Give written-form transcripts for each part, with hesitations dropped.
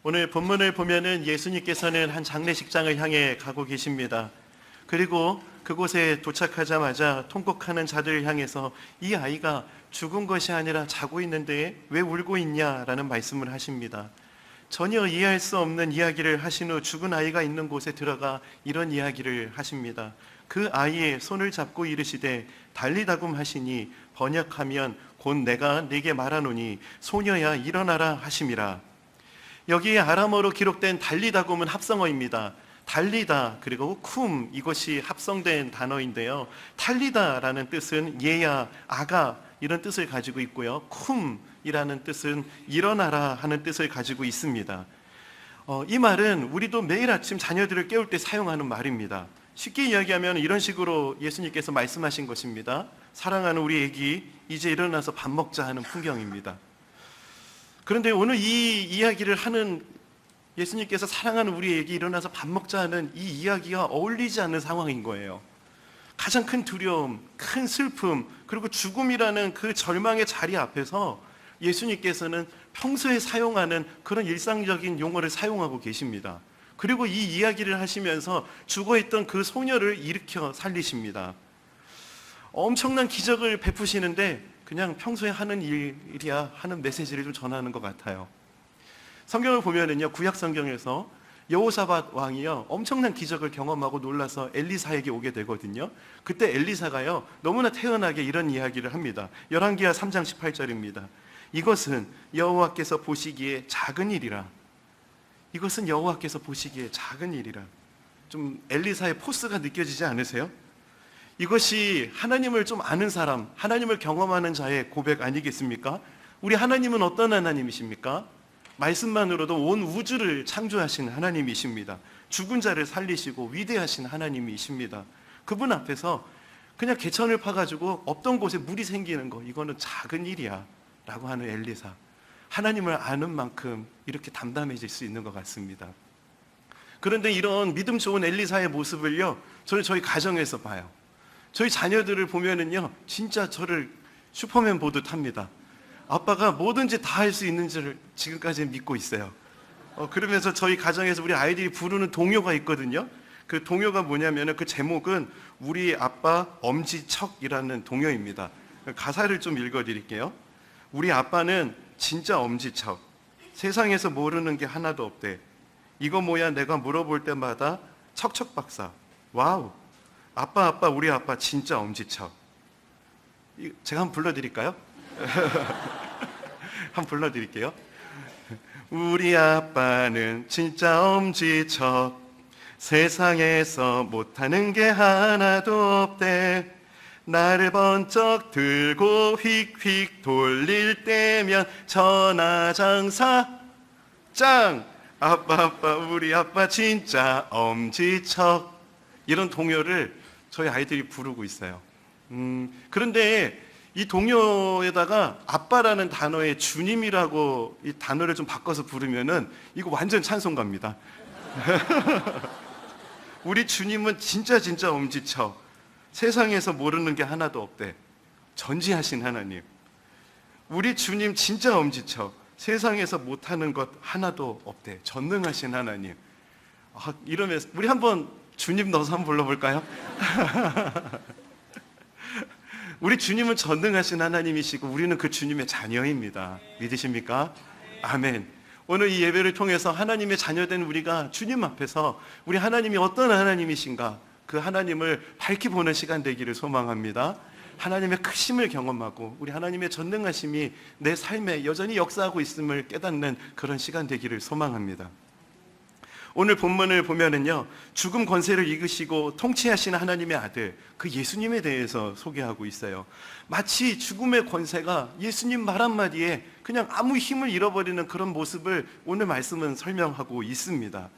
오늘 본문을 보면은 예수님께서는 한 장례식장을 향해 가고 계십니다. 그리고 그곳에 도착하자마자 통곡하는 자들을 향해서 이 아이가 죽은 것이 아니라 자고 있는데 왜 울고 있냐라는 말씀을 하십니다. 전혀 이해할 수 없는 이야기를 하신 후 죽은 아이가 있는 곳에 들어가 이런 이야기를 하십니다. 그 아이의 손을 잡고 이르시되 달리다굼 하시니 번역하면 곧 내가 네게 말하노니 소녀야 일어나라 하심이라. 여기에 아람어로 기록된 달리다굼은 합성어입니다. 달리다 그리고 쿰, 이것이 합성된 단어인데요, 달리다라는 뜻은 얘야, 아가 이런 뜻을 가지고 있고요, 쿰이라는 뜻은 일어나라 하는 뜻을 가지고 있습니다. 이 말은 우리도 매일 아침 자녀들을 깨울 때 사용하는 말입니다. 쉽게 이야기하면 이런 식으로 예수님께서 말씀하신 것입니다. 사랑하는 우리 애기, 이제 일어나서 밥 먹자 하는 풍경입니다. 그런데 오늘 이 이야기를 하는 예수님께서 사랑하는 우리 애기 일어나서 밥 먹자 하는 이 이야기가 어울리지 않는 상황인 거예요. 가장 큰 두려움, 큰 슬픔, 그리고 죽음이라는 그 절망의 자리 앞에서 예수님께서는 평소에 사용하는 그런 일상적인 용어를 사용하고 계십니다. 그리고 이 이야기를 하시면서 죽어있던 그 소녀를 일으켜 살리십니다. 엄청난 기적을 베푸시는데 그냥 평소에 하는 일이야 하는 메시지를 좀 전하는 것 같아요. 성경을 보면은요, 구약 성경에서 여호사밧 왕이요 엄청난 기적을 경험하고 놀라서 엘리사에게 오게 되거든요. 그때 엘리사가요 너무나 태연하게 이런 이야기를 합니다. 열왕기하 3장 18절입니다. 이것은 여호와께서 보시기에 작은 일이라. 이것은 여호와께서 보시기에 작은 일이라. 좀 엘리사의 포스가 느껴지지 않으세요? 이것이 하나님을 좀 아는 사람, 하나님을 경험하는 자의 고백 아니겠습니까? 우리 하나님은 어떤 하나님이십니까? 말씀만으로도 온 우주를 창조하신 하나님이십니다. 죽은 자를 살리시고 위대하신 하나님이십니다. 그분 앞에서 그냥 개천을 파가지고 없던 곳에 물이 생기는 거, 이거는 작은 일이야 라고 하는 엘리사. 하나님을 아는 만큼 이렇게 담담해질 수 있는 것 같습니다. 그런데 이런 믿음 좋은 엘리사의 모습을요 저는 저희 가정에서 봐요. 저희 자녀들을 보면은요 진짜 저를 슈퍼맨 보듯 합니다. 아빠가 뭐든지 다 할 수 있는 줄 지금까지 믿고 있어요. 그러면서 저희 가정에서 우리 아이들이 부르는 동요가 있거든요. 그 동요가 뭐냐면은 그 제목은 우리 아빠 엄지척이라는 동요입니다. 가사를 좀 읽어드릴게요. 우리 아빠는 진짜 엄지척, 세상에서 모르는 게 하나도 없대. 이거 뭐야 내가 물어볼 때마다 척척박사. 와우, 아빠 우리 아빠 진짜 엄지척. 제가 한번 불러드릴까요? 한번 불러드릴게요. 우리 아빠는 진짜 엄지척, 세상에서 못하는 게 하나도 없대. 나를 번쩍 들고 휙휙 돌릴 때면 천하장사 짱. 아빠 우리 아빠 진짜 엄지척. 이런 동요를 저희 아이들이 부르고 있어요. 그런데 이 동요에다가 아빠라는 단어에 주님이라고 이 단어를 좀 바꿔서 부르면은 이거 완전 찬송가입니다. 우리 주님은 진짜 엄지척, 세상에서 모르는 게 하나도 없대. 전지하신 하나님. 우리 주님 진짜 엄지척, 세상에서 못하는 것 하나도 없대. 전능하신 하나님. 이러면서 우리 한번 주님 넣어서 한번 불러볼까요? 우리 주님은 전능하신 하나님이시고 우리는 그 주님의 자녀입니다. 믿으십니까? 아멘. 오늘 이 예배를 통해서 하나님의 자녀된 우리가 주님 앞에서 우리 하나님이 어떤 하나님이신가, 그 하나님을 밝히 보는 시간 되기를 소망합니다. 하나님의 크심을 경험하고 우리 하나님의 전능하심이 내 삶에 여전히 역사하고 있음을 깨닫는 그런 시간 되기를 소망합니다. 오늘 본문을 보면은요 죽음 권세를 이기시고 통치하시는 하나님의 아들, 그 예수님에 대해서 소개하고 있어요. 마치 죽음의 권세가 예수님 말 한마디에 그냥 아무 힘을 잃어버리는 그런 모습을 오늘 말씀은 설명하고 있습니다.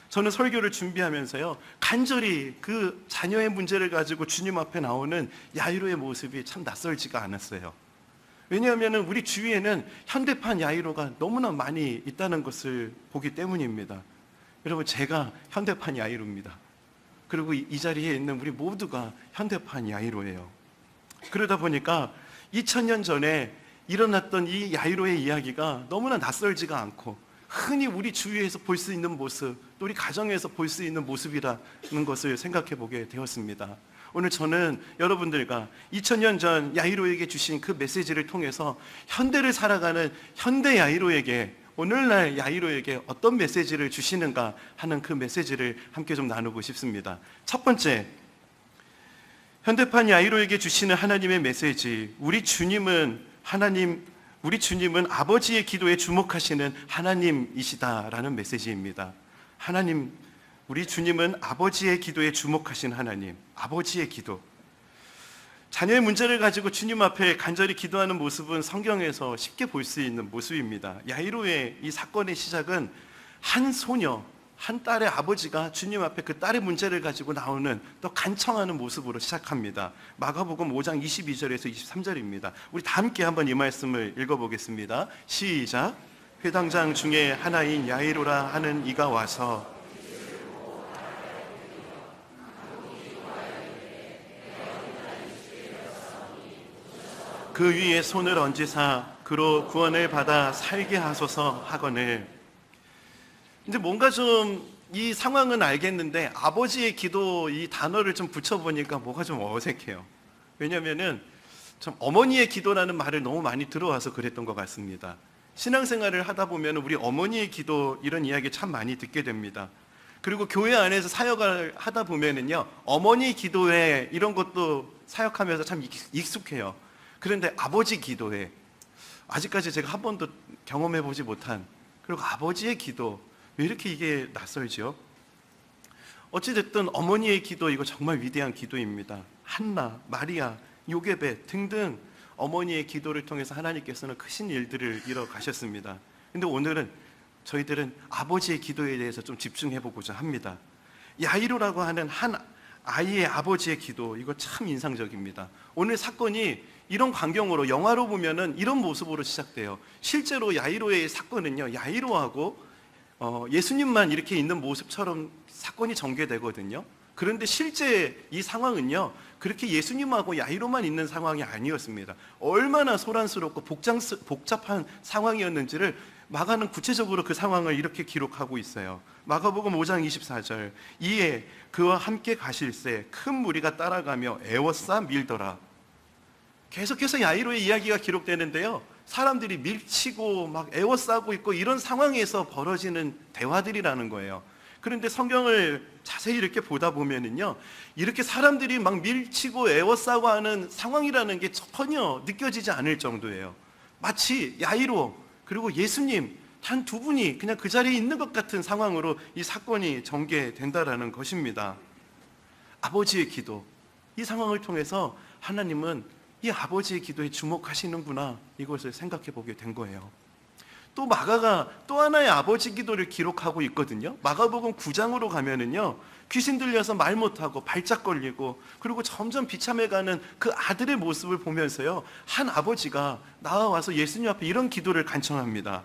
저는 설교를 준비하면서요 간절히 그 자녀의 문제를 가지고 주님 앞에 나오는 야이로의 모습이 참 낯설지가 않았어요. 왜냐하면 우리 주위에는 현대판 야이로가 너무나 많이 있다는 것을 보기 때문입니다. 여러분, 제가 현대판 야이로입니다. 그리고 이 자리에 있는 우리 모두가 현대판 야이로예요. 그러다 보니까 2000년 전에 일어났던 이 야이로의 이야기가 너무나 낯설지가 않고 흔히 우리 주위에서 볼 수 있는 모습, 또 우리 가정에서 볼 수 있는 모습이라는 것을 생각해 보게 되었습니다. 오늘 저는 여러분들과 2000년 전 야이로에게 주신 그 메시지를 통해서 현대를 살아가는 현대 야이로에게, 오늘날 야이로에게 어떤 메시지를 주시는가 하는 그 메시지를 함께 좀 나누고 싶습니다. 첫 번째, 현대판 야이로에게 주시는 하나님의 메시지, 우리 주님은 아버지의 기도에 주목하시는 하나님이시다라는 메시지입니다. 우리 주님은 아버지의 기도에 주목하신 하나님, 아버지의 기도. 자녀의 문제를 가지고 주님 앞에 간절히 기도하는 모습은 성경에서 쉽게 볼 수 있는 모습입니다. 야이로의 이 사건의 시작은 한 소녀, 한 딸의 아버지가 주님 앞에 그 딸의 문제를 가지고 나오는, 또 간청하는 모습으로 시작합니다. 마가복음 5장 22절에서 23절입니다. 우리 다 함께 한번 이 말씀을 읽어보겠습니다. 시작. 회당장 중에 하나인 야이로라 하는 이가 와서 그 위에 손을 얹으사 그로 구원을 받아 살게 하소서 하거늘. 근데 뭔가 좀 이 상황은 알겠는데 아버지의 기도 이 단어를 좀 붙여보니까 뭐가 좀 어색해요. 왜냐면은 참 어머니의 기도라는 말을 너무 많이 들어와서 그랬던 것 같습니다. 신앙생활을 하다 보면 우리 어머니의 기도 이런 이야기 참 많이 듣게 됩니다. 그리고 교회 안에서 사역을 하다 보면은요, 어머니 기도회 이런 것도 사역하면서 참 익숙해요. 그런데 아버지 기도회, 아직까지 제가 한 번도 경험해 보지 못한, 그리고 아버지의 기도, 왜 이렇게 이게 낯설죠? 어찌됐든 어머니의 기도, 이거 정말 위대한 기도입니다. 한나, 마리아, 요게벳 등등 어머니의 기도를 통해서 하나님께서는 크신 일들을 이뤄 가셨습니다. 근데 오늘은 저희들은 아버지의 기도에 대해서 좀 집중해 보고자 합니다. 야이로라고 하는 한 아이의 아버지의 기도, 이거 참 인상적입니다. 오늘 사건이 이런 광경으로, 영화로 보면은 이런 모습으로 시작돼요. 실제로 야이로의 사건은요, 야이로하고 예수님만 이렇게 있는 모습처럼 사건이 전개되거든요. 그런데 실제 이 상황은요, 그렇게 예수님하고 야이로만 있는 상황이 아니었습니다. 얼마나 소란스럽고 복잡한 상황이었는지를 마가는 구체적으로 그 상황을 이렇게 기록하고 있어요. 마가복음 5장 24절. 이에 그와 함께 가실새 큰 무리가 따라가며 애워싸 밀더라. 계속해서 야이로의 이야기가 기록되는데요, 사람들이 밀치고 막 애워싸고 있고 이런 상황에서 벌어지는 대화들이라는 거예요. 그런데 성경을 자세히 이렇게 보다 보면은요, 이렇게 사람들이 막 밀치고 애워싸고 하는 상황이라는 게 전혀 느껴지지 않을 정도예요. 마치 야이로 그리고 예수님 단 두 분이 그냥 그 자리에 있는 것 같은 상황으로 이 사건이 전개된다라는 것입니다. 아버지의 기도, 이 상황을 통해서 하나님은 이 아버지의 기도에 주목하시는구나, 이것을 생각해 보게 된 거예요. 또 마가가 또 하나의 아버지 기도를 기록하고 있거든요. 마가복음 9장으로 가면은요, 귀신 들려서 말 못하고 발작 걸리고 그리고 점점 비참해가는 그 아들의 모습을 보면서요, 한 아버지가 나와서 예수님 앞에 이런 기도를 간청합니다.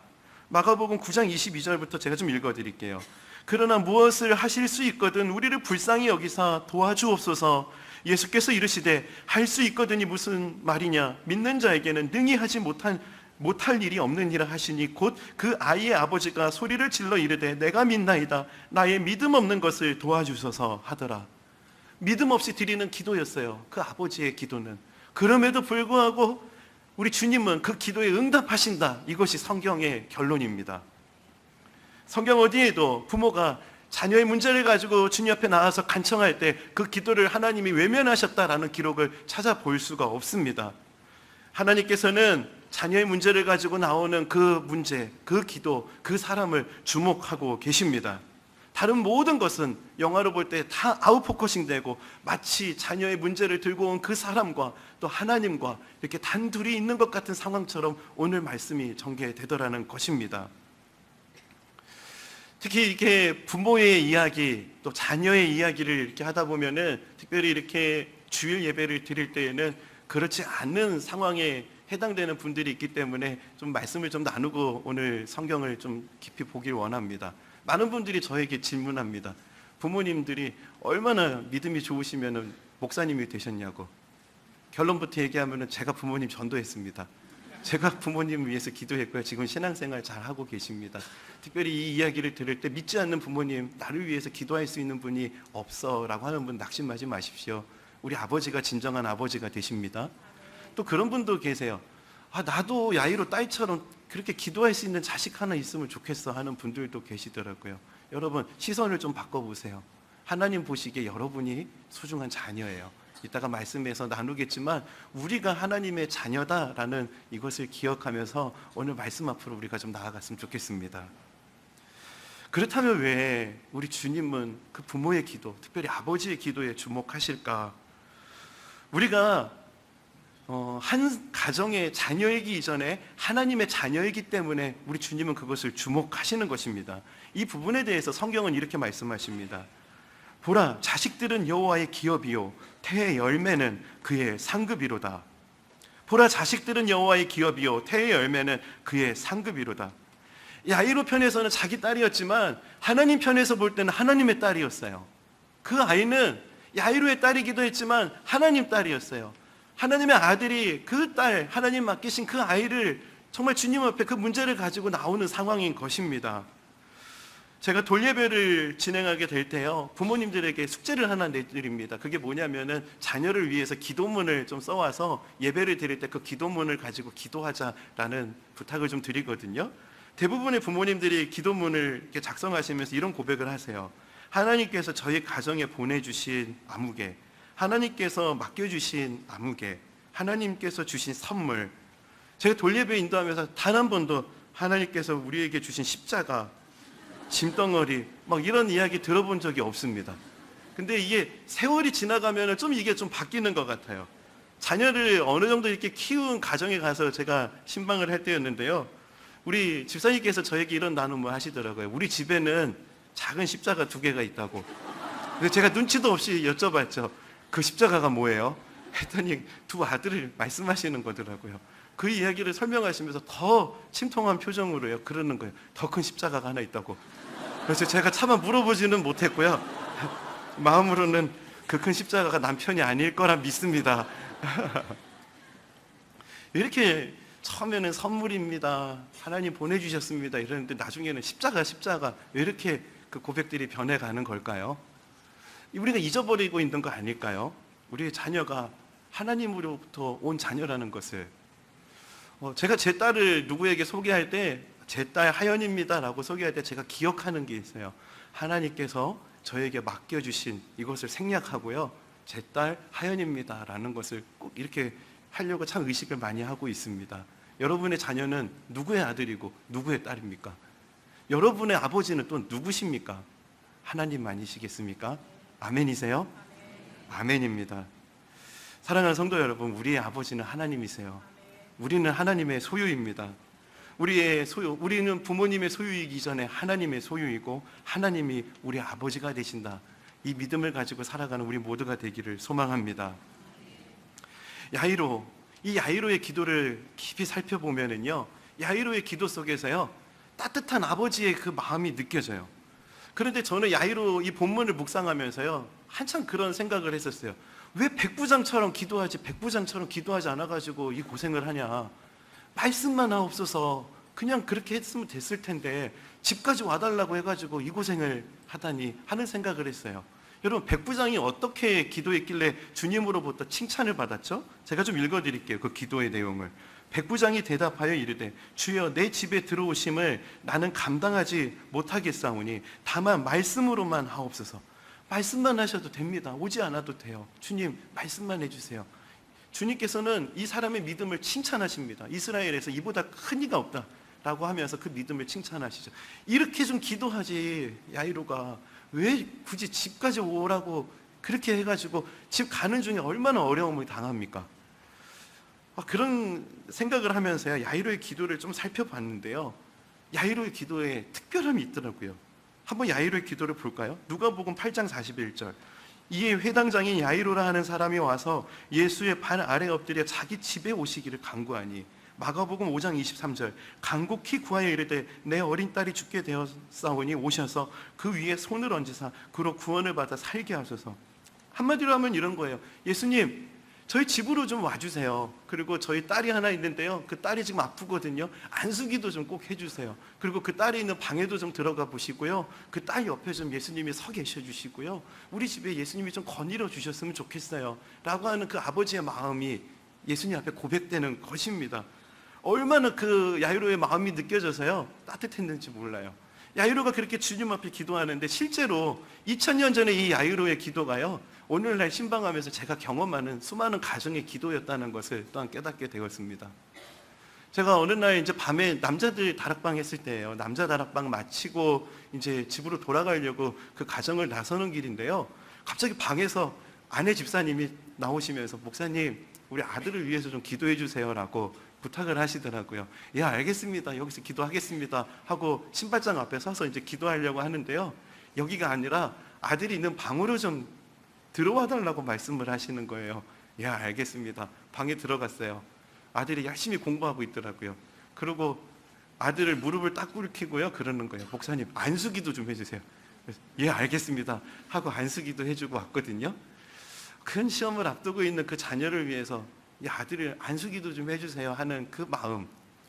마가복음 9장 22절부터 제가 좀 읽어드릴게요. 그러나 무엇을 하실 수 있거든 우리를 불쌍히 여기사 도와주옵소서. 예수께서 이르시되 할 수 있거든이 무슨 말이냐, 믿는 자에게는 능히 하지 못할 일이 없느니라 하시니 곧 그 아이의 아버지가 소리를 질러 이르되 내가 믿나이다, 나의 믿음 없는 것을 도와주소서 하더라. 믿음 없이 드리는 기도였어요, 그 아버지의 기도는. 그럼에도 불구하고 우리 주님은 그 기도에 응답하신다, 이것이 성경의 결론입니다. 성경 어디에도 부모가 자녀의 문제를 가지고 주님 앞에 나와서 간청할 때 그 기도를 하나님이 외면하셨다라는 기록을 찾아볼 수가 없습니다. 하나님께서는 자녀의 문제를 가지고 나오는 그 문제, 그 기도, 그 사람을 주목하고 계십니다. 다른 모든 것은 영화로 볼 때 다 아웃포커싱 되고 마치 자녀의 문제를 들고 온 그 사람과 또 하나님과 이렇게 단둘이 있는 것 같은 상황처럼 오늘 말씀이 전개되더라는 것입니다. 특히 이렇게 부모의 이야기, 또 자녀의 이야기를 이렇게 하다 보면은, 특별히 이렇게 주일 예배를 드릴 때에는 그렇지 않는 상황에 해당되는 분들이 있기 때문에 좀 말씀을 좀 나누고 오늘 성경을 좀 깊이 보길 원합니다. 많은 분들이 저에게 질문합니다. 부모님들이 얼마나 믿음이 좋으시면 목사님이 되셨냐고. 결론부터 얘기하면 제가 부모님 전도했습니다. 제가 부모님을 위해서 기도했고요. 지금 신앙생활 잘 하고 계십니다. 특별히 이 이야기를 들을 때 믿지 않는 부모님, 나를 위해서 기도할 수 있는 분이 없어 라고 하는 분 낙심하지 마십시오. 우리 아버지가 진정한 아버지가 되십니다. 또 그런 분도 계세요. 나도 야이로 딸처럼 그렇게 기도할 수 있는 자식 하나 있으면 좋겠어 하는 분들도 계시더라고요. 여러분, 시선을 좀 바꿔보세요. 하나님 보시기에 여러분이 소중한 자녀예요. 이따가 말씀에서 나누겠지만 우리가 하나님의 자녀다라는 이것을 기억하면서 오늘 말씀 앞으로 우리가 좀 나아갔으면 좋겠습니다. 그렇다면 왜 우리 주님은 그 부모의 기도, 특별히 아버지의 기도에 주목하실까? 우리가 한 가정의 자녀이기 이전에 하나님의 자녀이기 때문에 우리 주님은 그것을 주목하시는 것입니다. 이 부분에 대해서 성경은 이렇게 말씀하십니다. 보라, 자식들은 여호와의 기업이요 태의 열매는 그의 상급이로다. 보라, 자식들은 여호와의 기업이요 태의 열매는 그의 상급이로다. 야이로 편에서는 자기 딸이었지만 하나님 편에서 볼 때는 하나님의 딸이었어요. 그 아이는 야이로의 딸이기도 했지만 하나님 딸이었어요. 하나님의 아들이 그 딸, 하나님 맡기신 그 아이를 정말 주님 앞에 그 문제를 가지고 나오는 상황인 것입니다. 제가 돌예배를 진행하게 될 때요, 부모님들에게 숙제를 하나 내드립니다. 그게 뭐냐면은 자녀를 위해서 기도문을 좀 써와서 예배를 드릴 때 그 기도문을 가지고 기도하자라는 부탁을 좀 드리거든요. 대부분의 부모님들이 기도문을 이렇게 작성하시면서 이런 고백을 하세요. 하나님께서 저희 가정에 보내주신 아무개, 하나님께서 맡겨주신 아무개, 하나님께서 주신 선물. 제가 돌예배 인도하면서 단 한 번도 하나님께서 우리에게 주신 십자가, 짐덩어리 막 이런 이야기 들어본 적이 없습니다. 근데 이게 세월이 지나가면 좀 이게 좀 바뀌는 것 같아요. 자녀를 어느 정도 이렇게 키운 가정에 가서 제가 신방을 할 때였는데요, 우리 집사님께서 저에게 이런 나눔을 하시더라고요. 우리 집에는 작은 십자가 2개가 있다고. 근데 제가 눈치도 없이 여쭤봤죠. 그 십자가가 뭐예요? 했더니 2 아들을 말씀하시는 거더라고요. 그 이야기를 설명하시면서 더 침통한 표정으로요 그러는 거예요. 더 큰 십자가가 하나 있다고. 그래서 제가 차마 물어보지는 못했고요. 마음으로는 그 큰 십자가가 남편이 아닐 거라 믿습니다. 이렇게 처음에는 선물입니다, 하나님 보내주셨습니다 이러는데 나중에는 십자가 왜 이렇게 그 고백들이 변해가는 걸까요? 우리가 잊어버리고 있는 거 아닐까요? 우리의 자녀가 하나님으로부터 온 자녀라는 것을. 제가 제 딸을 누구에게 소개할 때 제 딸 하연입니다 라고 소개할 때 제가 기억하는 게 있어요. 하나님께서 저에게 맡겨주신 이것을 생략하고요, 제 딸 하연입니다 라는 것을 꼭 이렇게 하려고 참 의식을 많이 하고 있습니다. 여러분의 자녀는 누구의 아들이고 누구의 딸입니까? 여러분의 아버지는 또 누구십니까? 하나님만이시겠습니까? 아멘이세요? 아멘입니다. 사랑하는 성도 여러분, 우리의 아버지는 하나님이세요. 우리는 하나님의 소유입니다. 우리는 부모님의 소유이기 전에 하나님의 소유이고 하나님이 우리 아버지가 되신다. 이 믿음을 가지고 살아가는 우리 모두가 되기를 소망합니다. 이 야이로의 기도를 깊이 살펴보면은요, 야이로의 기도 속에서요 따뜻한 아버지의 그 마음이 느껴져요. 그런데 저는 야이로 이 본문을 묵상하면서요 한참 그런 생각을 했었어요. 왜 백부장처럼 기도하지 않아가지고 이 고생을 하냐. 말씀만 하옵소서, 그냥 그렇게 했으면 됐을 텐데 집까지 와달라고 해가지고 이 고생을 하다니 하는 생각을 했어요. 여러분, 백부장이 어떻게 기도했길래 주님으로부터 칭찬을 받았죠? 제가 좀 읽어드릴게요, 그 기도의 내용을. 백부장이 대답하여 이르되, 주여, 내 집에 들어오심을 나는 감당하지 못하겠사오니 다만 말씀으로만 하옵소서. 말씀만 하셔도 됩니다. 오지 않아도 돼요. 주님, 말씀만 해주세요. 주님께서는 이 사람의 믿음을 칭찬하십니다. 이스라엘에서 이보다 큰 이가 없다 라고 하면서 그 믿음을 칭찬하시죠. 이렇게 좀 기도하지, 야이로가 왜 굳이 집까지 오라고 그렇게 해가지고 집 가는 중에 얼마나 어려움을 당합니까? 그런 생각을 하면서요 야이로의 기도를 좀 살펴봤는데요, 야이로의 기도에 특별함이 있더라고요. 한번 야이로의 기도를 볼까요? 누가복음 8장 41절. 이에 회당장인 야이로라 하는 사람이 와서 예수의 발 아래 엎드려 자기 집에 오시기를 간구하니. 마가복음 5장 23절. 간곡히 구하여 이르되 내 어린 딸이 죽게 되었사오니 오셔서 그 위에 손을 얹으사 그로 구원을 받아 살게 하소서. 한마디로 하면 이런 거예요. 예수님, 저희 집으로 좀 와주세요. 그리고 저희 딸이 하나 있는데요, 그 딸이 지금 아프거든요. 안수기도 좀 꼭 해주세요. 그리고 그 딸이 있는 방에도 좀 들어가 보시고요, 그 딸 옆에 좀 예수님이 서 계셔 주시고요, 우리 집에 예수님이 좀 거닐어 주셨으면 좋겠어요 라고 하는 그 아버지의 마음이 예수님 앞에 고백되는 것입니다. 얼마나 그 야이로의 마음이 느껴져서요 따뜻했는지 몰라요. 야이로가 그렇게 주님 앞에 기도하는데, 실제로 2000년 전에 이 야이로의 기도가요, 오늘날 신방하면서 제가 경험하는 수많은 가정의 기도였다는 것을 또한 깨닫게 되었습니다. 제가 어느 날 이제 밤에 남자들 다락방 했을 때예요. 남자 다락방 마치고 이제 집으로 돌아가려고 그 가정을 나서는 길인데요, 갑자기 방에서 아내 집사님이 나오시면서 목사님, 우리 아들을 위해서 좀 기도해 주세요라고 부탁을 하시더라고요. 예, 알겠습니다. 여기서 기도하겠습니다 하고 신발장 앞에 서서 이제 기도하려고 하는데요, 여기가 아니라 아들이 있는 방으로 좀 들어와 달라고 말씀을 하시는 거예요. 예, 알겠습니다. 방에 들어갔어요. 아들이 열심히 공부하고 있더라고요. 그리고 아들을 무릎을 딱 꿇히고요, 그러는 거예요. 목사님, 안수기도 좀 해주세요. 그래서, 예, 알겠습니다 하고 안수기도 해주고 왔거든요. 큰 시험을 앞두고 있는 그 자녀를 위해서 이 아들을 안수기도 좀 해주세요 하는 그 마음,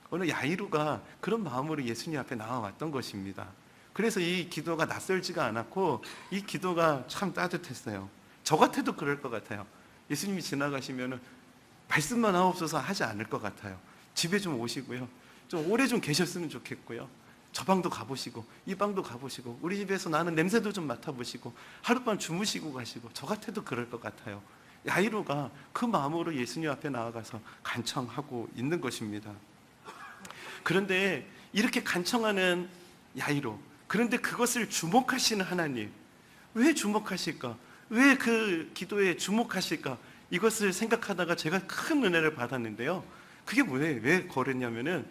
오늘 야이루가 그런 마음으로 예수님 앞에 나와왔던 것입니다. 그래서 이 기도가 낯설지가 않았고 이 기도가 참 따뜻했어요. 저 같아도 그럴 것 같아요. 예수님이 지나가시면 말씀만 하옵소서 하지 않을 것 같아요. 집에 좀 오시고요, 좀 오래 좀 계셨으면 좋겠고요, 저 방도 가보시고 이 방도 가보시고 우리 집에서 나는 냄새도 좀 맡아보시고 하룻밤 주무시고 가시고, 저 같아도 그럴 것 같아요. 야이로가 그 마음으로 예수님 앞에 나아가서 간청하고 있는 것입니다. 그런데 이렇게 간청하는 야이로, 그런데 그것을 주목하시는 하나님, 왜 주목하실까? 왜 그 기도에 주목하실까? 이것을 생각하다가 제가 큰 은혜를 받았는데요, 그게 뭐예요? 왜 그랬냐면은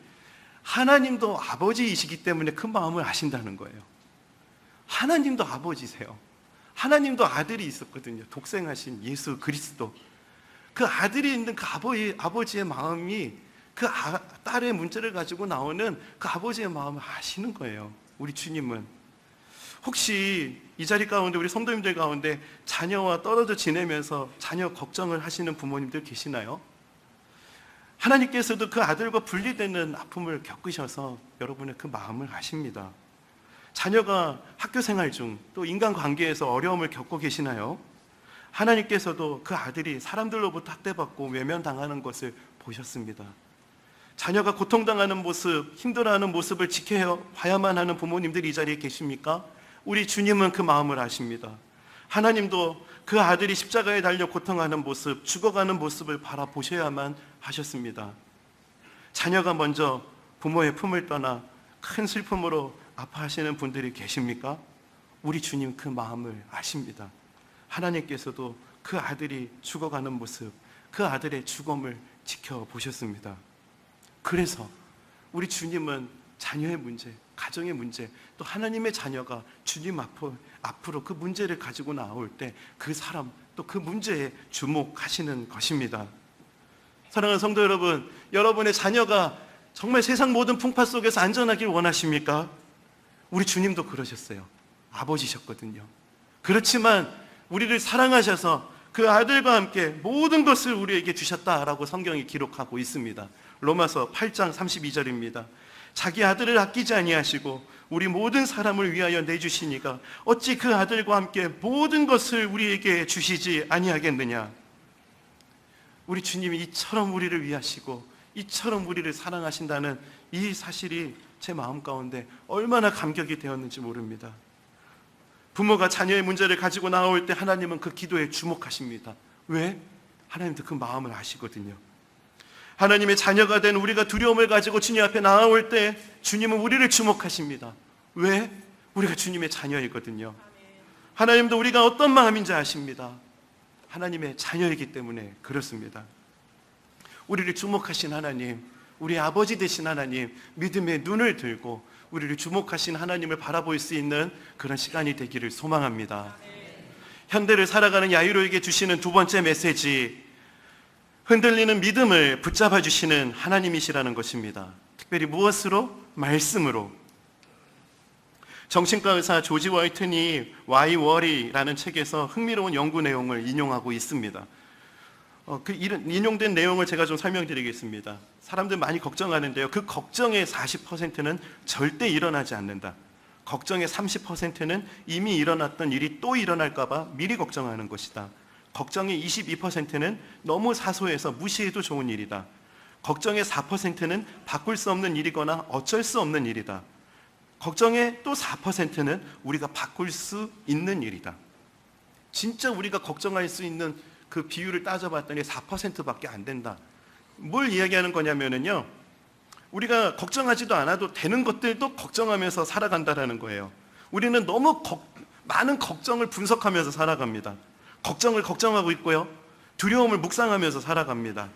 하나님도 아버지이시기 때문에 그 마음을 아신다는 거예요. 하나님도 아버지세요. 하나님도 아들이 있었거든요. 독생하신 예수 그리스도. 그 아들이 있는 그 아버지의 마음이 그 딸의 문제를 가지고 나오는 그 아버지의 마음을 아시는 거예요. 우리 주님은. 혹시 이 자리 가운데 우리 성도님들 가운데 자녀와 떨어져 지내면서 자녀 걱정을 하시는 부모님들 계시나요? 하나님께서도 그 아들과 분리되는 아픔을 겪으셔서 여러분의 그 마음을 아십니다. 자녀가 학교 생활 중 또 인간관계에서 어려움을 겪고 계시나요? 하나님께서도 그 아들이 사람들로부터 학대받고 외면당하는 것을 보셨습니다. 자녀가 고통당하는 모습, 힘들어하는 모습을 지켜봐야만 하는 부모님들이 이 자리에 계십니까? 우리 주님은 그 마음을 아십니다. 하나님도 그 아들이 십자가에 달려 고통하는 모습, 죽어가는 모습을 바라보셔야만 하셨습니다. 자녀가 먼저 부모의 품을 떠나 큰 슬픔으로 아파하시는 분들이 계십니까? 우리 주님 그 마음을 아십니다. 하나님께서도 그 아들이 죽어가는 모습, 그 아들의 죽음을 지켜보셨습니다. 그래서 우리 주님은 자녀의 문제, 가정의 문제, 또 하나님의 자녀가 주님 앞으로 그 문제를 가지고 나올 때 그 사람, 또 그 문제에 주목하시는 것입니다. 사랑하는 성도 여러분, 여러분의 자녀가 정말 세상 모든 풍파 속에서 안전하길 원하십니까? 우리 주님도 그러셨어요. 아버지셨거든요. 그렇지만 우리를 사랑하셔서 그 아들과 함께 모든 것을 우리에게 주셨다라고 성경이 기록하고 있습니다. 로마서 8장 32절입니다. 자기 아들을 아끼지 아니하시고 우리 모든 사람을 위하여 내주시니까 어찌 그 아들과 함께 모든 것을 우리에게 주시지 아니하겠느냐. 우리 주님이 이처럼 우리를 위하시고 이처럼 우리를 사랑하신다는 이 사실이 제 마음 가운데 얼마나 감격이 되었는지 모릅니다. 부모가 자녀의 문제를 가지고 나올 때 하나님은 그 기도에 주목하십니다. 왜? 하나님도 그 마음을 아시거든요. 하나님의 자녀가 된 우리가 두려움을 가지고 주님 앞에 나아올 때 주님은 우리를 주목하십니다. 왜? 우리가 주님의 자녀이거든요. 하나님도 우리가 어떤 마음인지 아십니다. 하나님의 자녀이기 때문에 그렇습니다. 우리를 주목하신 하나님, 우리 아버지 되신 하나님, 믿음의 눈을 들고 우리를 주목하신 하나님을 바라볼 수 있는 그런 시간이 되기를 소망합니다. 현대를 살아가는 야이로에게 주시는 두 번째 메시지, 흔들리는 믿음을 붙잡아 주시는 하나님이시라는 것입니다. 특별히 무엇으로? 말씀으로. 정신과 의사 조지 월튼이 Why Worry라는 책에서 흥미로운 연구 내용을 인용하고 있습니다. 인용된 내용을 제가 좀 설명드리겠습니다. 사람들 많이 걱정하는데요. 그 걱정의 40%는 절대 일어나지 않는다. 걱정의 30%는 이미 일어났던 일이 또 일어날까 봐 미리 걱정하는 것이다. 걱정의 22%는 너무 사소해서 무시해도 좋은 일이다. 걱정의 4%는 바꿀 수 없는 일이거나 어쩔 수 없는 일이다. 걱정의 또 4%는 우리가 바꿀 수 있는 일이다. 진짜 우리가 걱정할 수 있는 그 비율을 따져봤더니 4%밖에 안 된다. 뭘 이야기하는 거냐면요, 우리가 걱정하지도 않아도 되는 것들도 걱정하면서 살아간다라는 거예요. 우리는 너무 많은 걱정을 분석하면서 살아갑니다. 걱정을 걱정하고 있고요, 두려움을 묵상하면서 살아갑니다.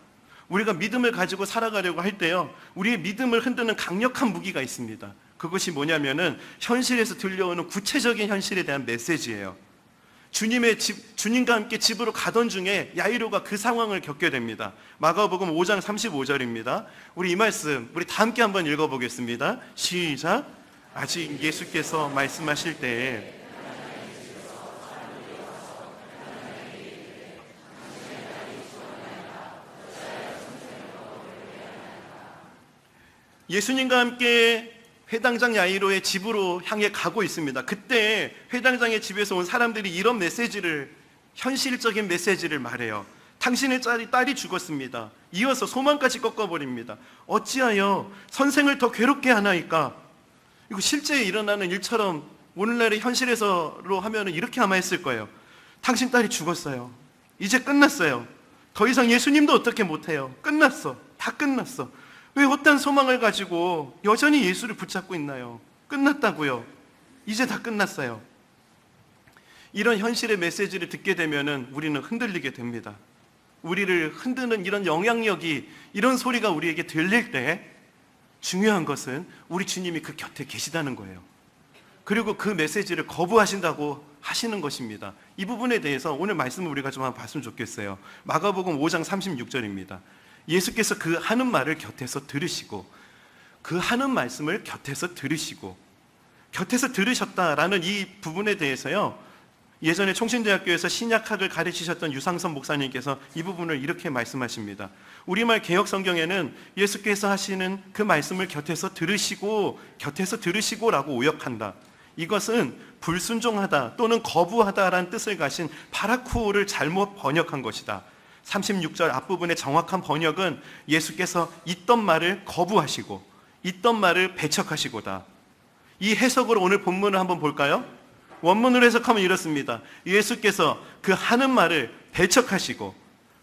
우리가 믿음을 가지고 살아가려고 할 때요, 우리의 믿음을 흔드는 강력한 무기가 있습니다. 그것이 뭐냐면은 현실에서 들려오는 구체적인 현실에 대한 메시지예요. 주님과 함께 집으로 가던 중에 야이로가 그 상황을 겪게 됩니다. 마가복음 5장 35절입니다. 우리 이 말씀 우리 다 함께 한번 읽어보겠습니다. 시작. 아직 예수께서 말씀하실 때에 예수님과 함께 회당장 야이로의 집으로 향해 가고 있습니다. 그때 회당장의 집에서 온 사람들이 이런 메시지를, 현실적인 메시지를 말해요. 당신의 딸이 죽었습니다. 이어서 소망까지 꺾어버립니다. 어찌하여 선생을 더 괴롭게 하나이까? 이거 실제 일어나는 일처럼 오늘날의 현실에서로 하면 이렇게 아마 했을 거예요. 당신 딸이 죽었어요. 이제 끝났어요. 더 이상 예수님도 어떻게 못해요. 끝났어. 다 끝났어. 왜 헛된 소망을 가지고 여전히 예수를 붙잡고 있나요? 끝났다고요. 이제 다 끝났어요. 이런 현실의 메시지를 듣게 되면 우리는 흔들리게 됩니다. 우리를 흔드는 이런 영향력이, 이런 소리가 우리에게 들릴 때 중요한 것은 우리 주님이 그 곁에 계시다는 거예요. 그리고 그 메시지를 거부하신다고 하시는 것입니다. 이 부분에 대해서 오늘 말씀을 우리가 좀 한번 봤으면 좋겠어요. 마가복음 5장 36절입니다. 예수께서 그 하는 말을 곁에서 들으시고, 그 하는 말씀을 곁에서 들으시고, 곁에서 들으셨다라는 이 부분에 대해서요, 예전에 총신대학교에서 신약학을 가르치셨던 유상선 목사님께서 이 부분을 이렇게 말씀하십니다. 우리말 개역성경에는 예수께서 하시는 그 말씀을 곁에서 들으시고라고 오역한다. 이것은 불순종하다 또는 거부하다라는 뜻을 가진 파라쿠오를 잘못 번역한 것이다. 36절 앞부분의 정확한 번역은 예수께서 있던 말을 거부하시고 있던 말을 배척하시고다. 이 해석으로 오늘 본문을 한번 볼까요? 원문으로 해석하면 이렇습니다. 예수께서 그 하는 말을 배척하시고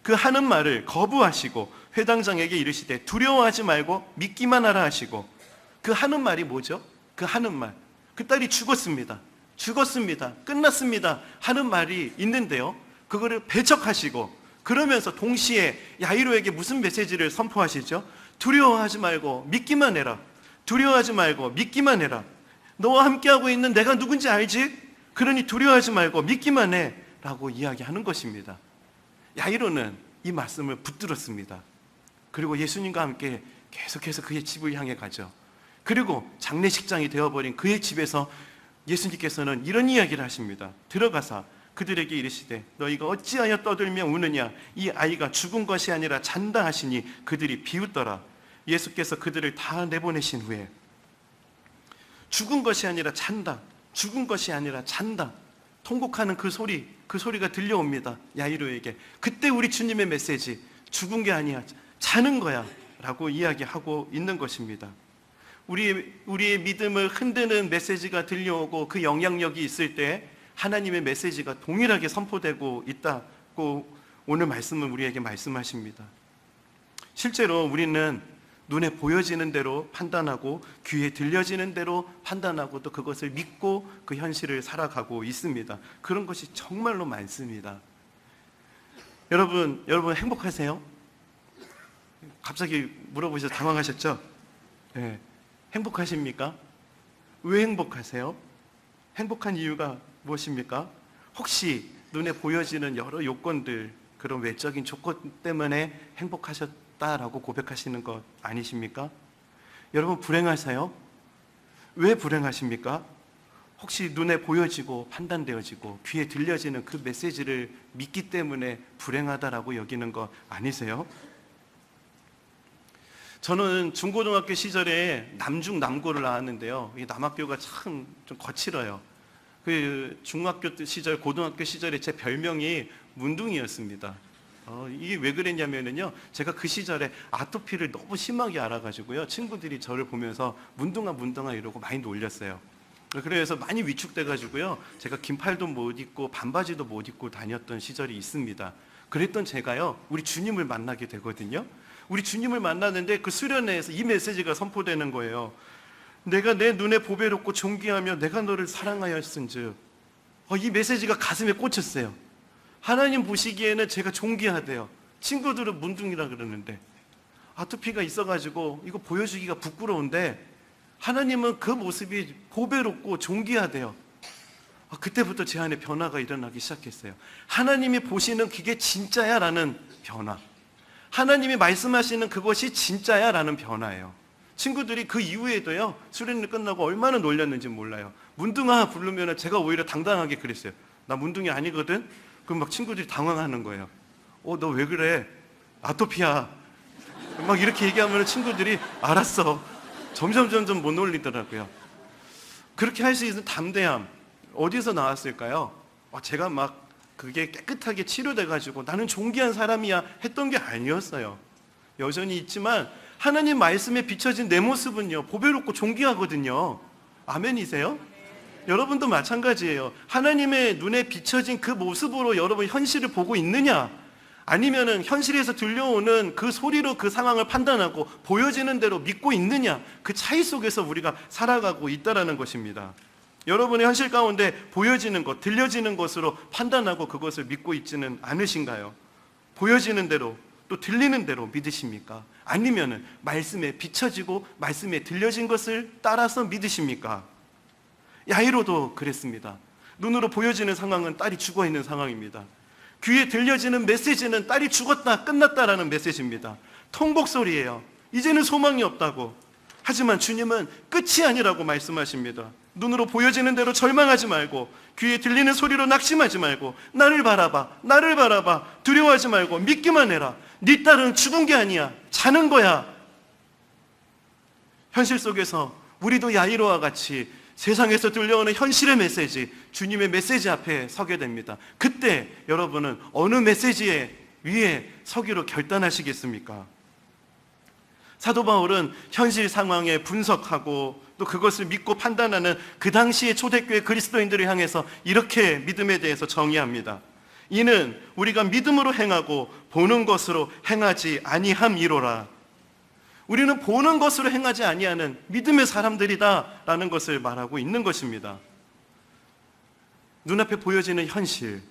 그 하는 말을 거부하시고 회당장에게 이르시되 두려워하지 말고 믿기만 하라 하시고, 그 하는 말이 뭐죠? 그 하는 말, 그 딸이 죽었습니다. 끝났습니다 하는 말이 있는데요, 그거를 배척하시고, 그러면서 동시에 야이로에게 무슨 메시지를 선포하시죠? 두려워하지 말고 믿기만 해라. 두려워하지 말고 믿기만 해라. 너와 함께하고 있는 내가 누군지 알지? 그러니 두려워하지 말고 믿기만 해 라고 이야기하는 것입니다. 야이로는 이 말씀을 붙들었습니다. 그리고 예수님과 함께 계속해서 그의 집을 향해 가죠. 그리고 장례식장이 되어버린 그의 집에서 예수님께서는 이런 이야기를 하십니다. 들어가사 그들에게 이르시되 너희가 어찌하여 떠들며 우느냐? 이 아이가 죽은 것이 아니라 잔다 하시니 그들이 비웃더라. 예수께서 그들을 다 내보내신 후에 죽은 것이 아니라 잔다, 죽은 것이 아니라 잔다, 통곡하는 그 소리가 들려옵니다. 야이로에게. 그때 우리 주님의 메시지, 죽은 게 아니야, 자는 거야 라고 이야기하고 있는 것입니다. 우리의 믿음을 흔드는 메시지가 들려오고 그 영향력이 있을 때 하나님의 메시지가 동일하게 선포되고 있다고 오늘 말씀은 우리에게 말씀하십니다. 실제로 우리는 눈에 보여지는 대로 판단하고 귀에 들려지는 대로 판단하고 또 그것을 믿고 그 현실을 살아가고 있습니다. 그런 것이 정말로 많습니다. 여러분 행복하세요? 갑자기 물어보셔서 당황하셨죠? 네. 행복하십니까? 왜 행복하세요? 행복한 이유가 무엇입니까? 혹시 눈에 보여지는 여러 요건들, 그런 외적인 조건 때문에 행복하셨다라고 고백하시는 것 아니십니까? 여러분 불행하세요? 왜 불행하십니까? 혹시 눈에 보여지고 판단되어지고 귀에 들려지는 그 메시지를 믿기 때문에 불행하다라고 여기는 거 아니세요? 저는 중고등학교 시절에 남중남고를 나왔는데요. 이 남학교가 참 좀 거칠어요. 그 중학교 시절, 고등학교 시절에 제 별명이 문둥이였습니다. 이게 왜 그랬냐면요, 제가 그 시절에 아토피를 너무 심하게 알아가지고요, 친구들이 저를 보면서 문둥아 문둥아 이러고 많이 놀렸어요. 그래서 많이 위축돼가지고요, 제가 긴팔도 못 입고 반바지도 못 입고 다녔던 시절이 있습니다. 그랬던 제가요, 우리 주님을 만나게 되거든요. 우리 주님을 만나는데 그 수련회에서 이 메시지가 선포되는 거예요. 내가 내 눈에 보배롭고 존귀하며 내가 너를 사랑하였은즉. 이 메시지가 가슴에 꽂혔어요. 하나님 보시기에는 제가 존귀하대요. 친구들은 문둥이라 그러는데, 아토피가 있어가지고 이거 보여주기가 부끄러운데 하나님은 그 모습이 보배롭고 존귀하대요. 그때부터 제 안에 변화가 일어나기 시작했어요. 하나님이 보시는 그게 진짜야 라는 변화, 하나님이 말씀하시는 그것이 진짜야 라는 변화예요. 친구들이 그 이후에도요, 수련회 끝나고 얼마나 놀렸는지 몰라요. 문둥아 부르면 제가 오히려 당당하게 그랬어요. 나 문둥이 아니거든? 그럼 막 친구들이 당황하는 거예요. 너 왜 그래? 아토피야. 막 이렇게 얘기하면 친구들이 알았어. 점점 못 놀리더라고요. 그렇게 할 수 있는 담대함 어디서 나왔을까요? 제가 막 그게 깨끗하게 치료돼가지고 나는 존귀한 사람이야 했던 게 아니었어요. 여전히 있지만 하나님 말씀에 비춰진 내 모습은요, 보배롭고 존귀하거든요. 아멘이세요? 여러분도 마찬가지예요. 하나님의 눈에 비춰진 그 모습으로 여러분 현실을 보고 있느냐, 아니면은 현실에서 들려오는 그 소리로 그 상황을 판단하고 보여지는 대로 믿고 있느냐, 그 차이 속에서 우리가 살아가고 있다라는 것입니다. 여러분의 현실 가운데 보여지는 것, 들려지는 것으로 판단하고 그것을 믿고 있지는 않으신가요? 보여지는 대로 또 들리는 대로 믿으십니까? 아니면은 말씀에 비춰지고 말씀에 들려진 것을 따라서 믿으십니까? 야이로도 그랬습니다. 눈으로 보여지는 상황은 딸이 죽어 있는 상황입니다. 귀에 들려지는 메시지는 딸이 죽었다, 끝났다라는 메시지입니다. 통곡 소리예요. 이제는 소망이 없다고. 하지만 주님은 끝이 아니라고 말씀하십니다. 눈으로 보여지는 대로 절망하지 말고, 귀에 들리는 소리로 낙심하지 말고, 나를 바라봐, 나를 바라봐, 두려워하지 말고 믿기만 해라. 네 딸은 죽은 게 아니야, 자는 거야. 현실 속에서 우리도 야이로와 같이 세상에서 들려오는 현실의 메시지, 주님의 메시지 앞에 서게 됩니다. 그때 여러분은 어느 메시지에 위에 서기로 결단하시겠습니까? 사도 바울은 현실 상황에 분석하고 또 그것을 믿고 판단하는 그 당시의 초대교회 그리스도인들을 향해서 이렇게 믿음에 대해서 정의합니다. 이는 우리가 믿음으로 행하고 보는 것으로 행하지 아니함이로라. 우리는 보는 것으로 행하지 아니하는 믿음의 사람들이다라는 것을 말하고 있는 것입니다. 눈앞에 보여지는 현실,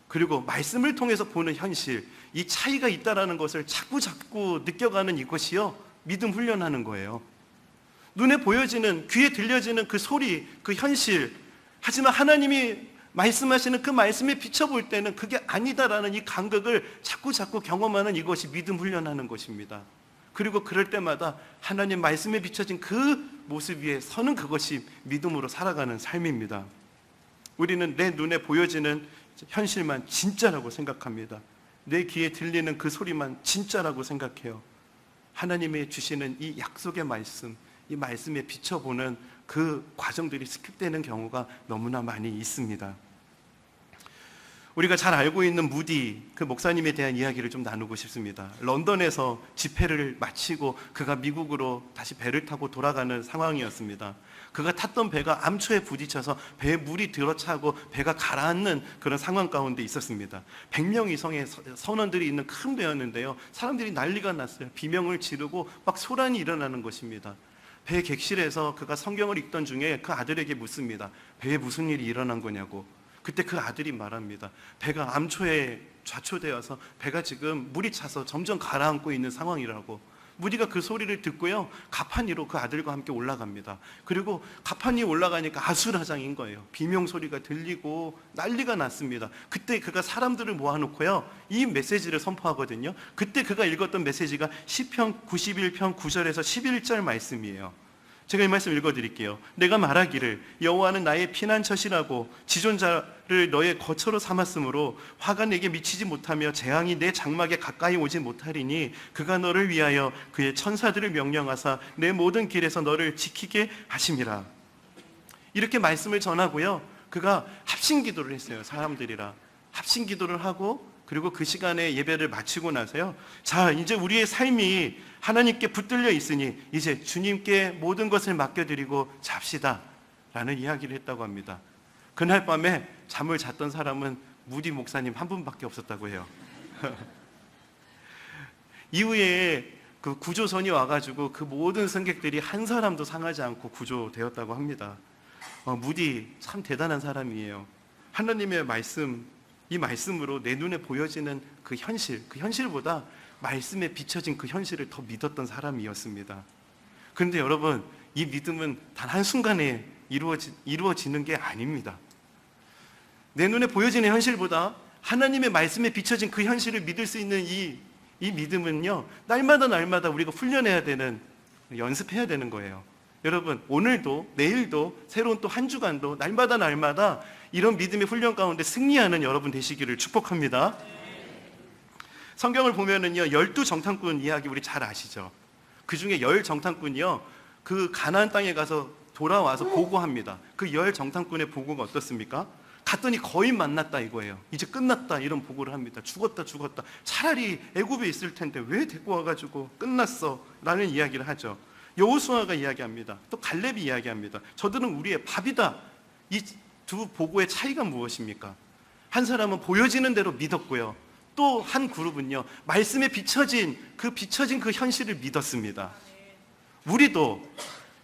그리고 말씀을 통해서 보는 현실, 이 차이가 있다라는 것을 자꾸 느껴가는 이것이요, 믿음 훈련하는 거예요. 눈에 보여지는, 귀에 들려지는 그 소리, 그 현실, 하지만 하나님이 말씀하시는 그 말씀에 비춰볼 때는 그게 아니다라는 이 간극을 자꾸 경험하는 이것이 믿음 훈련하는 것입니다. 그리고 그럴 때마다 하나님 말씀에 비춰진 그 모습 위에 서는 그것이 믿음으로 살아가는 삶입니다. 우리는 내 눈에 보여지는 현실만 진짜라고 생각합니다. 내 귀에 들리는 그 소리만 진짜라고 생각해요. 하나님이 주시는 이 약속의 말씀, 이 말씀에 비춰보는 그 과정들이 스킵되는 경우가 너무나 많이 있습니다. 우리가 잘 알고 있는 무디 그 목사님에 대한 이야기를 좀 나누고 싶습니다. 런던에서 집회를 마치고 그가 미국으로 다시 배를 타고 돌아가는 상황이었습니다. 그가 탔던 배가 암초에 부딪혀서 배에 물이 들어차고 배가 가라앉는 그런 상황 가운데 있었습니다. 100명 이상의 선원들이 있는 큰 배였는데요, 사람들이 난리가 났어요. 비명을 지르고 막 소란이 일어나는 것입니다. 배 객실에서 그가 성경을 읽던 중에 그 아들에게 묻습니다. 배에 무슨 일이 일어난 거냐고. 그때 그 아들이 말합니다. 배가 암초에 좌초되어서 배가 지금 물이 차서 점점 가라앉고 있는 상황이라고. 무디가 그 소리를 듣고요, 가판 위로 그 아들과 함께 올라갑니다. 그리고 가판 위에 올라가니까 아수라장인 거예요. 비명 소리가 들리고 난리가 났습니다. 그때 그가 사람들을 모아놓고요, 이 메시지를 선포하거든요. 그때 그가 읽었던 메시지가 시편 91편 9절에서 11절 말씀이에요. 제가 이 말씀 읽어드릴게요. 내가 말하기를 여호와는 나의 피난처시라고 지존자를 너의 거처로 삼았으므로 화가 내게 미치지 못하며 재앙이 내 장막에 가까이 오지 못하리니 그가 너를 위하여 그의 천사들을 명령하사 내 모든 길에서 너를 지키게 하심이라. 이렇게 말씀을 전하고요, 그가 합심기도를 했어요. 사람들이랑 합심기도를 하고, 그리고 그 시간에 예배를 마치고 나서요, 자, 이제 우리의 삶이 하나님께 붙들려 있으니 이제 주님께 모든 것을 맡겨드리고 잡시다 라는 이야기를 했다고 합니다. 그날 밤에 잠을 잤던 사람은 무디 목사님 한 분밖에 없었다고 해요. 이후에 그 구조선이 와가지고 그 모든 승객들이 한 사람도 상하지 않고 구조되었다고 합니다. 무디 참 대단한 사람이에요. 하나님의 말씀, 이 말씀으로 내 눈에 보여지는 그 현실보다 말씀에 비춰진 그 현실을 더 믿었던 사람이었습니다. 그런데 여러분, 이 믿음은 단 한순간에 이루어지는 게 아닙니다. 내 눈에 보여지는 현실보다 하나님의 말씀에 비춰진 그 현실을 믿을 수 있는 이 믿음은요, 날마다 우리가 훈련해야 되는, 연습해야 되는 거예요. 여러분, 오늘도 내일도 새로운 또 한 주간도 날마다 이런 믿음의 훈련 가운데 승리하는 여러분 되시기를 축복합니다. 성경을 보면은요, 12정탐꾼 이야기 우리 잘 아시죠? 그 중에 10정탐꾼이요, 그 가나안 땅에 가서 돌아와서 보고합니다. 그 10정탐꾼의 보고가 어떻습니까? 갔더니 거의 만났다 이거예요. 이제 끝났다 이런 보고를 합니다. 죽었다. 차라리 애굽에 있을 텐데 왜 데리고 와가지고 끝났어 라는 이야기를 하죠. 여호수아가 이야기합니다. 또 갈렙이 이야기합니다. 저들은 우리의 밥이다. 이 두 보고의 차이가 무엇입니까? 한 사람은 보여지는 대로 믿었고요, 또 한 그룹은요, 말씀에 비춰진 그 현실을 믿었습니다. 우리도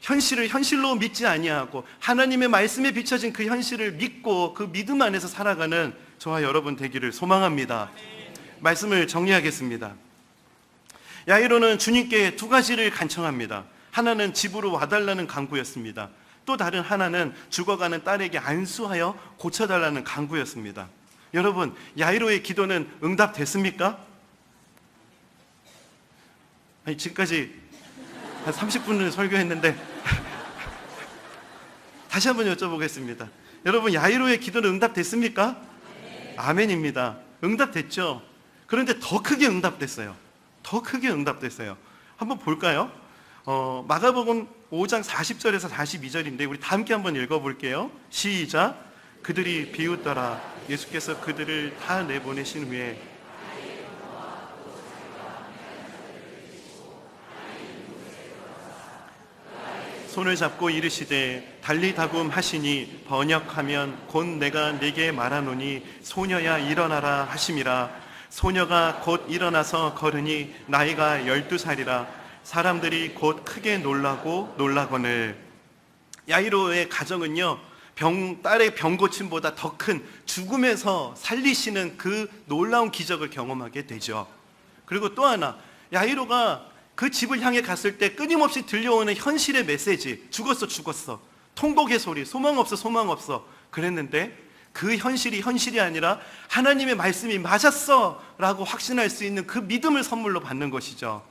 현실을 현실로 믿지 아니하고 하나님의 말씀에 비춰진 그 현실을 믿고 그 믿음 안에서 살아가는 저와 여러분 되기를 소망합니다. 말씀을 정리하겠습니다. 야이로는 주님께 두 가지를 간청합니다. 하나는 집으로 와달라는 간구였습니다. 또 다른 하나는 죽어가는 딸에게 안수하여 고쳐달라는 간구였습니다. 여러분, 야이로의 기도는 응답됐습니까? 아니, 지금까지 한 30분을 설교했는데 다시 한번 여쭤보겠습니다. 여러분, 야이로의 기도는 응답됐습니까? 아멘입니다. 응답됐죠. 그런데 더 크게 응답됐어요. 한번 볼까요? 마가복음 5장 40절에서 42절인데 우리 다 함께 한번 읽어볼게요. 시작. 그들이 비웃더라. 예수께서 그들을 다 내보내신 후에 손을 잡고 이르시되 달리다굼 하시니 번역하면 곧 내가 네게 말하노니 소녀야 일어나라 하심이라. 소녀가 곧 일어나서 걸으니 나이가 12살이라. 사람들이 곧 크게 놀라거늘. 야이로의 가정은요, 딸의 병 고침보다 더 큰 죽음에서 살리시는 그 놀라운 기적을 경험하게 되죠. 그리고 또 하나, 야이로가 그 집을 향해 갔을 때 끊임없이 들려오는 현실의 메시지, 죽었어, 통곡의 소리, 소망 없어 그랬는데 그 현실이 아니라 하나님의 말씀이 맞았어 라고 확신할 수 있는 그 믿음을 선물로 받는 것이죠.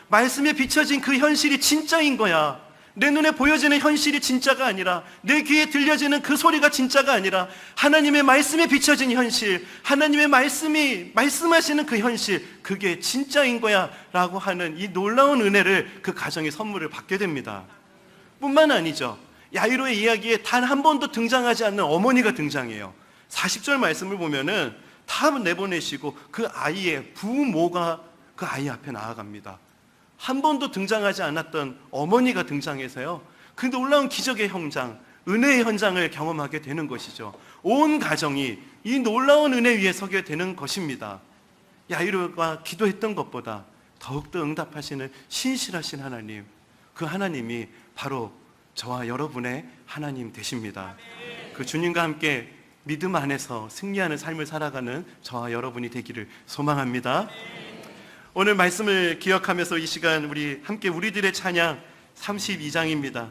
말씀에 비춰진 그 현실이 진짜인 거야. 내 눈에 보여지는 현실이 진짜가 아니라, 내 귀에 들려지는 그 소리가 진짜가 아니라, 하나님의 말씀에 비춰진 현실, 하나님의 말씀이 말씀하시는 그 현실, 그게 진짜인 거야 라고 하는 이 놀라운 은혜를 그 가정의 선물을 받게 됩니다. 뿐만 아니죠, 야이로의 이야기에 단 한 번도 등장하지 않는 어머니가 등장해요. 40절 말씀을 보면은 다 내보내시고 그 아이의 부모가 그 아이 앞에 나아갑니다. 한 번도 등장하지 않았던 어머니가 등장해서요, 그 놀라운 기적의 현장, 은혜의 현장을 경험하게 되는 것이죠. 온 가정이 이 놀라운 은혜 위에 서게 되는 것입니다. 야이로가 기도했던 것보다 더욱더 응답하시는 신실하신 하나님, 그 하나님이 바로 저와 여러분의 하나님 되십니다. 그 주님과 함께 믿음 안에서 승리하는 삶을 살아가는 저와 여러분이 되기를 소망합니다. 오늘 말씀을 기억하면서 이 시간 우리 함께 우리들의 찬양 32장입니다.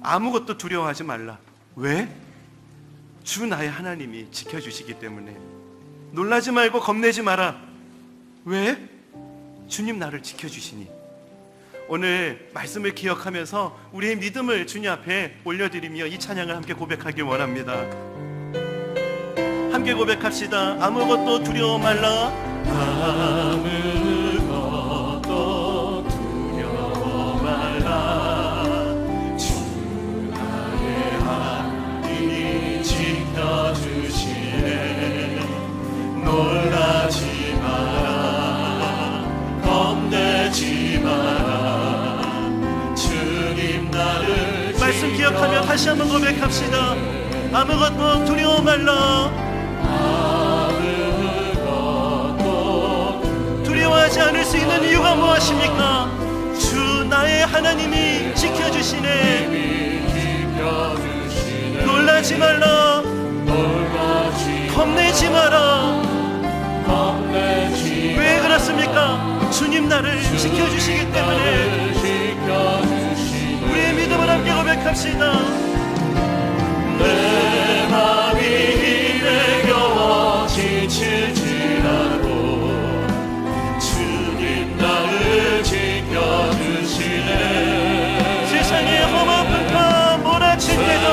아무것도 두려워하지 말라. 왜? 주 나의 하나님이 지켜주시기 때문에. 놀라지 말고 겁내지 마라. 왜? 주님 나를 지켜주시니. 오늘 말씀을 기억하면서 우리의 믿음을 주님 앞에 올려드리며 이 찬양을 함께 고백하길 원합니다. 함께 고백합시다. 아무것도 두려워 말라. 아무것도 두려워 말라. 주 나의 하나님이 지켜주시네. 놀라지 마라. 겁내지 마라. 주님 나를 말씀 기억하며 다시 한번 고백합시다. 아무것도 두려워 말라. 두려워하지 않을 수 있는 이유가 무엇입니까? 주 나의 하나님이 지켜주시네. 놀라지 말라. 겁내지 마라. 왜 그렇습니까? 주님 나를 지켜주시기 때문에. 우리의 믿음을 함께 고백합시다. 내 맘이 힘에 겨워 지칠지라도 주님 나를 지켜주시네. 세상의 험한 풍파 몰아칠 때도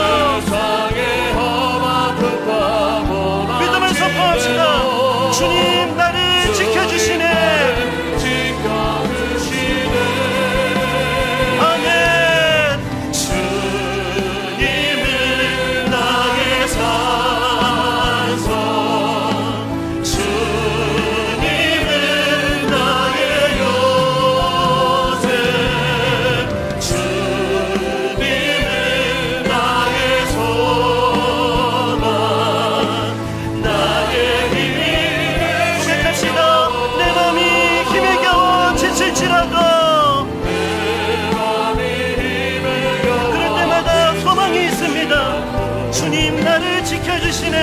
믿음을 선포합시다. 주님 나를 지켜주시네. 주님 나를 지켜주시네.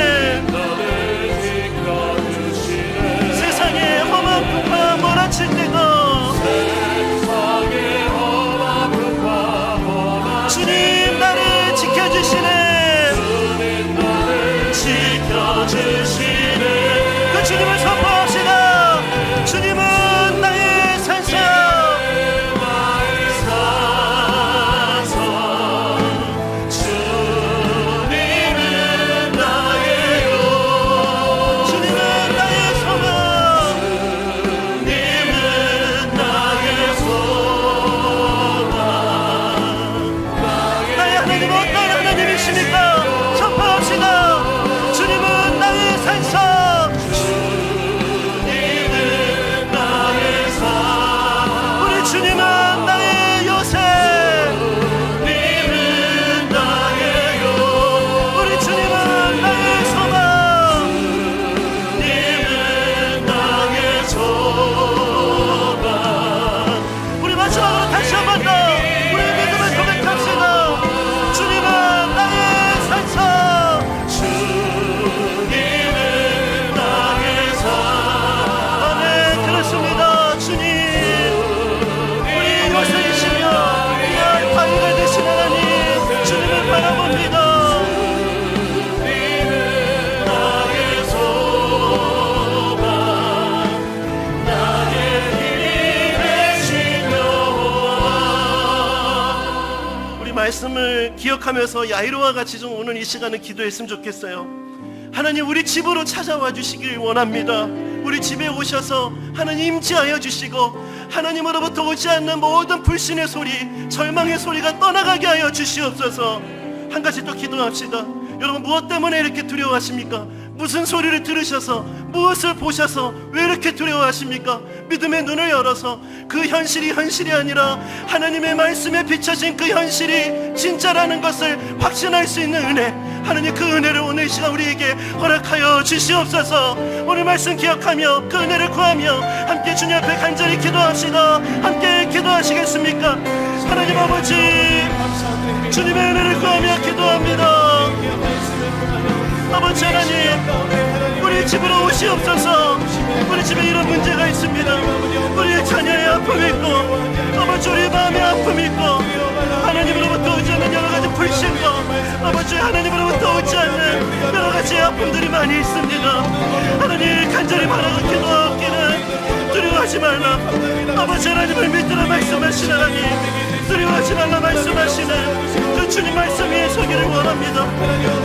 세상의 험한 풍파 몰아칠 때도 주님 나를 지켜주시네. 지켜주시네. 그 주님을 선포합시다. 주님은 나의 산사. 말씀을 기억하면서 야이로와 같이 좀 오늘 이 시간을 기도했으면 좋겠어요. 하나님 우리 집으로 찾아와 주시길 원합니다. 우리 집에 오셔서 하나님 임재하여 주시고 하나님으로부터 오지 않는 모든 불신의 소리, 절망의 소리가 떠나가게 하여 주시옵소서. 한 가지 또 기도합시다. 여러분 무엇 때문에 이렇게 두려워하십니까? 무슨 소리를 들으셔서 무엇을 보셔서 왜 이렇게 두려워하십니까? 믿음의 눈을 열어서 그 현실이 현실이 아니라 하나님의 말씀에 비춰진 그 현실이 진짜라는 것을 확신할 수 있는 은혜, 하나님 그 은혜를 오늘 이 시간 우리에게 허락하여 주시옵소서. 오늘 말씀 기억하며 그 은혜를 구하며 함께 주님 앞에 간절히 기도합시다. 함께 기도하시겠습니까? 하나님 아버지, 주님의 은혜를 구하며 기도합니다. 아버지 하나님, 우리 집으로 오시옵소서. 우리 집에 이런 문제가 있습니다. 우리 자녀의 아픔이 있고 아버지 우리 마음의 아픔이 있고 하나님으로부터 오지 않는 여러 가지 불신과 아버지 하나님으로부터 오지 않는 여러 가지 아픔들이 많이 있습니다. 하나님 간절히 바라고 기도하기는 두려워하지 두려워하지 말라. 아버지 하나님을 믿으라 말씀하신 하나님, 두려워하지 말라 말씀하시는 그 주님 말씀 위에 서기를 원합니다.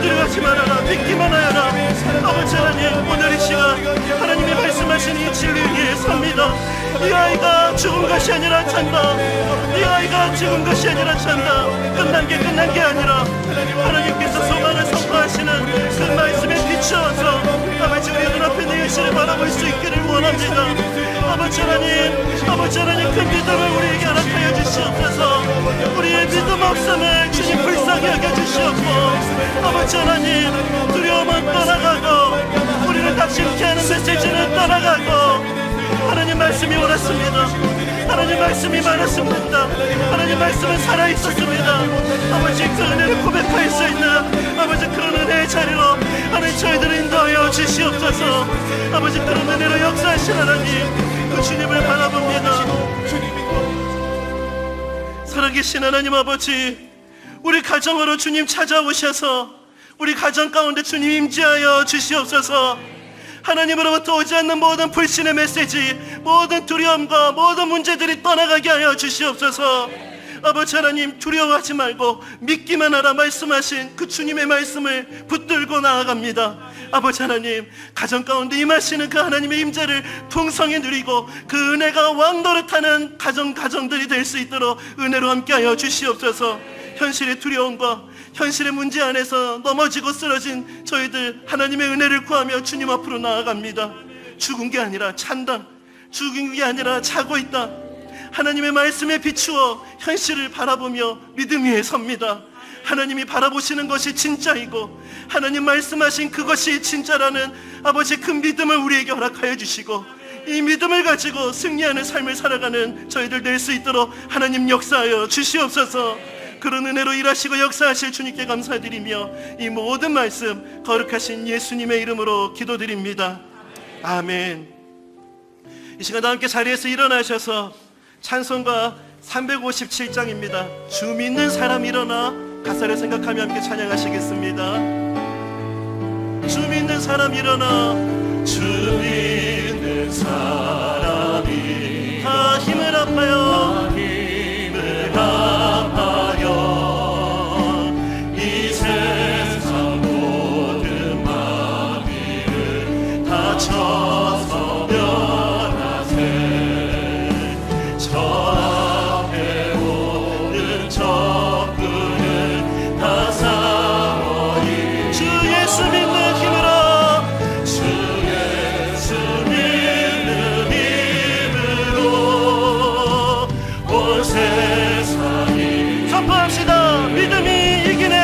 두려워하지 말아라, 믿기만 하여라. 아버지 하나님, 오늘 이 시간 하나님이 말씀하신 이 진리 위에 섭니다. 이 아이가 죽은 것이 아니라 찬다. 이 아이가 죽은 것이 아니라 찬다. 끝난 게 아니라 하나님께서 소망을 선포하시는 그 말씀에 비추어서 아버지 우리 눈앞에 내 현실을 바라볼 수 있기를 원합니다. 아버지 하나님 그 믿음을 우리에게 허락하여 주시옵소서. 우리의 믿음 없음을 주님 불쌍히 여겨주시옵고, 아버지 하나님 두려움은 떠나가고 우리를 닥심케 하는 메시지는 떠나가고 하나님 말씀이 옳았습니다. 하나님 말씀이 많았습니다. 하나님 말씀은 살아있었습니다. 아버지 그 은혜를 고백할 수 있는 아버지 그런 은혜의 자리로 하나님 저희들을 인도하여 주시옵소서. 아버지 그런 은혜로 역사하신 하나님 그 주님을 바라봅니다. 살아계신 하나님 아버지, 우리 가정으로 주님 찾아오셔서 우리 가정 가운데 주님 임재하여 주시옵소서. 하나님으로부터 오지 않는 모든 불신의 메시지, 모든 두려움과 모든 문제들이 떠나가게 하여 주시옵소서. 아버지 하나님, 두려워하지 말고 믿기만 하라 말씀하신 그 주님의 말씀을 붙들고 나아갑니다. 아버지 하나님, 가정 가운데 임하시는 그 하나님의 임재를 풍성히 누리고 그 은혜가 왕노릇하는 가정들이 될 수 있도록 은혜로 함께하여 주시옵소서. 현실의 두려움과 현실의 문제 안에서 넘어지고 쓰러진 저희들 하나님의 은혜를 구하며 주님 앞으로 나아갑니다. 죽은 게 아니라 찬다. 죽은 게 아니라 자고 있다. 하나님의 말씀에 비추어 현실을 바라보며 믿음 위에 섭니다. 하나님이 바라보시는 것이 진짜이고 하나님 말씀하신 그것이 진짜라는 아버지 그 믿음을 우리에게 허락하여 주시고, 이 믿음을 가지고 승리하는 삶을 살아가는 저희들 될 수 있도록 하나님 역사하여 주시옵소서. 그런 은혜로 일하시고 역사하실 주님께 감사드리며 이 모든 말씀 거룩하신 예수님의 이름으로 기도드립니다. 아멘. 이 시간 다 함께 자리에서 일어나셔서 찬송가 357장입니다. 주 믿는 사람 일어나 가사를 생각하며 함께 찬양하시겠습니다. 주 믿는 사람 일어나, 주 믿는 사람이 다 힘을 합하여 이 세상 모든 마귀를 다쳐서 면하세. 저 앞에 오는 적군을 다 싸워이. 주 예수 믿는 힘으로, 주 예수 믿는 힘으로 온 세상이 선포합시다. 믿음이 이기네.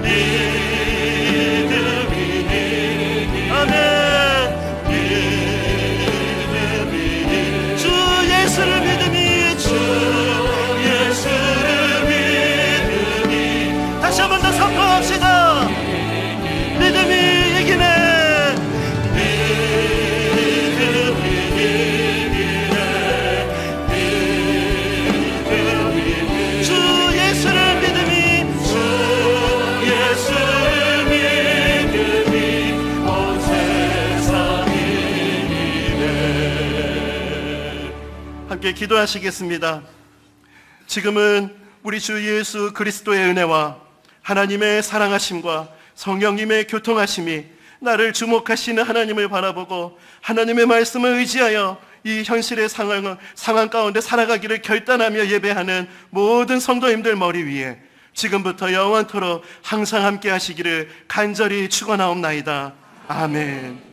믿음이 이기네. 아멘. 믿음이 주 예수를 믿음이, 주 예수를 믿음이. 다시 한 번 더 선포합시다. 믿음이 이기네. 함께 기도하시겠습니다. 지금은 우리 주 예수 그리스도의 은혜와 하나님의 사랑하심과 성령님의 교통하심이 나를 주목하시는 하나님을 바라보고 하나님의 말씀을 의지하여 이 현실의 상황 가운데 살아가기를 결단하며 예배하는 모든 성도님들 머리 위에 지금부터 영원토록 항상 함께 하시기를 간절히 축원하옵나이다. 아멘.